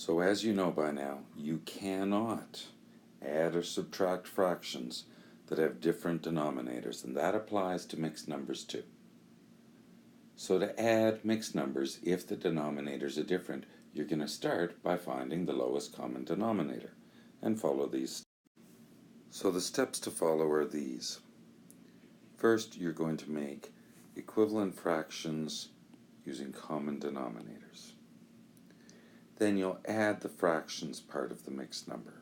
So as you know by now, you cannot add or subtract fractions that have different denominators, and that applies to mixed numbers too. So to add mixed numbers, if the denominators are different, you're going to start by finding the lowest common denominator and follow these. So the steps to follow are these. First, you're going to make equivalent fractions using common denominators. Then you'll add the fractions part of the mixed number.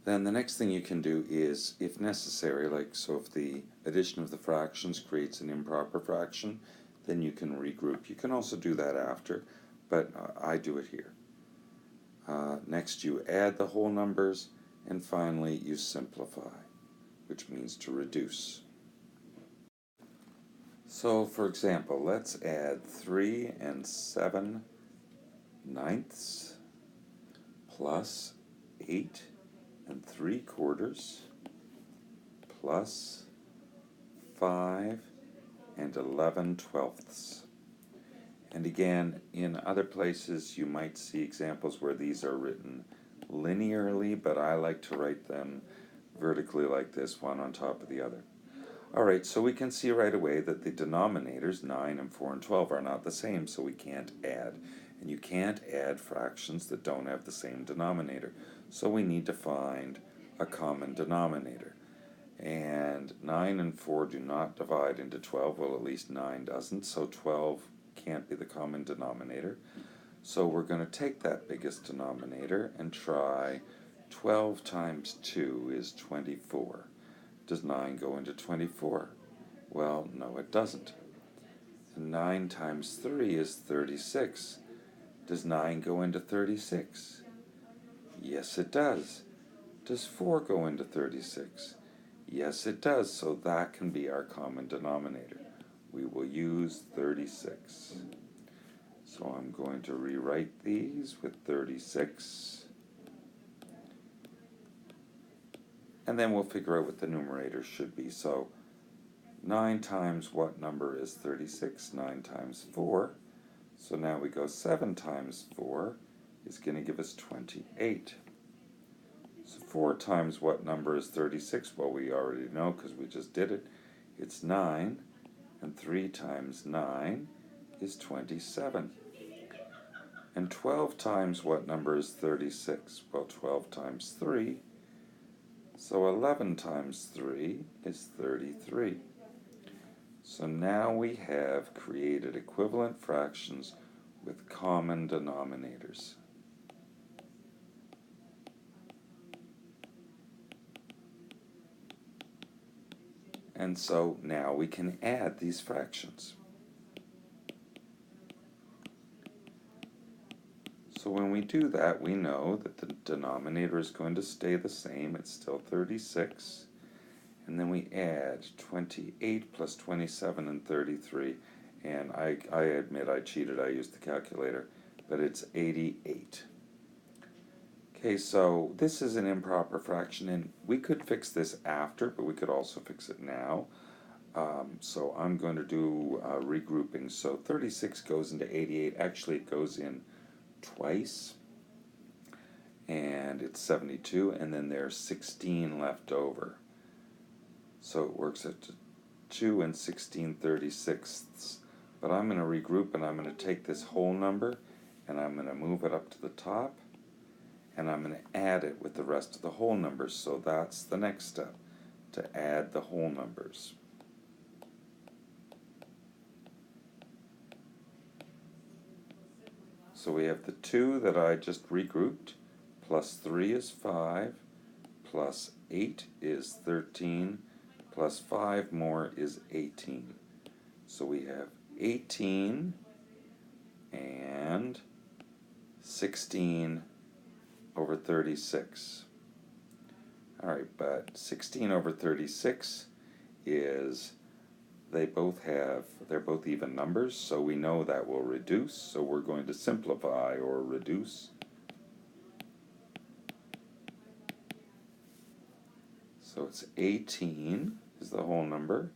Then the next thing you can do is, if necessary, if the addition of the fractions creates an improper fraction, then you can regroup. You can also do that after, but I do it here. Next you add the whole numbers, and finally you simplify, which means to reduce. So for example, let's add 3 7/9 plus 8 3/4 plus 5 11/12. And again, in other places you might see examples where these are written linearly, but I like to write them vertically like this, one on top of the other. Alright, so we can see right away that the denominators, 9 and 4 and 12, are not the same, so we can't add. And you can't add fractions that don't have the same denominator. So we need to find a common denominator. And 9 and 4 do not divide into 12, well at least 9 doesn't, so 12 can't be the common denominator. So we're going to take that biggest denominator and try 12 times 2 is 24. Does 9 go into 24? Well, no it doesn't. And 9 times 3 is 36. Does 9 go into 36? Yes it does. Does 4 go into 36? Yes it does, so that can be our common denominator. We will use 36. So I'm going to rewrite these with 36. And then we'll figure out what the numerator should be. So 9 times what number is 36? 9 times 4. So now we go 7 times 4 is going to give us 28. So 4 times what number is 36? Well, we already know because we just did it. It's 9. And 3 times 9 is 27. And 12 times what number is 36? Well, 12 times 3. So 11 times 3 is 33. So now we have created equivalent fractions with common denominators. And so now we can add these fractions. So when we do that, we know that the denominator is going to stay the same. It's still 36. And then we add 28 plus 27 and 33. And I admit I cheated. I used the calculator. But it's 88. Okay, so this is an improper fraction, and we could fix this after, but we could also fix it now. So I'm going to do regrouping. So 36 goes into 88. Actually, it goes in twice, and it's 72, and then there's 16 left over. So it works at 2 and 16/36. But I'm going to regroup, and I'm going to take this whole number, and I'm going to move it up to the top, and I'm going to add it with the rest of the whole numbers. So that's the next step, to add the whole numbers. So we have the 2 that I just regrouped, plus 3 is 5, plus 8 is 13, plus 5 more is 18. So we have 18 and 16 over 36. Alright, but 16 over 36 is, they're both even numbers, so we know that will reduce, so we're going to simplify or reduce. So it's 18 is the whole number,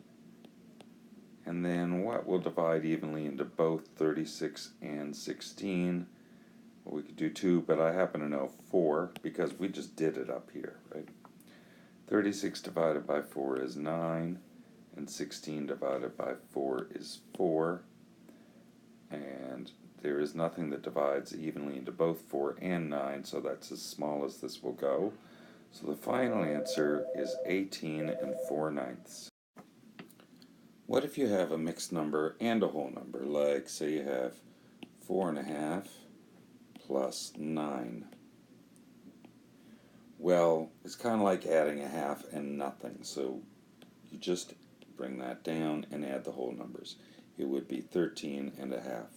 and then what will divide evenly into both 36 and 16? Well, we could do 2, but I happen to know 4 because we just did it up here, right? 36 divided by 4 is 9, and 16 divided by 4 is 4, and there is nothing that divides evenly into both 4 and 9, so that's as small as this will go. So the final answer is 18 and 4/9. What if you have a mixed number and a whole number? Like, say you have 4.5 plus 9. Well, it's kind of like adding a half and nothing, so you just bring that down and add the whole numbers. It would be 13 and a half.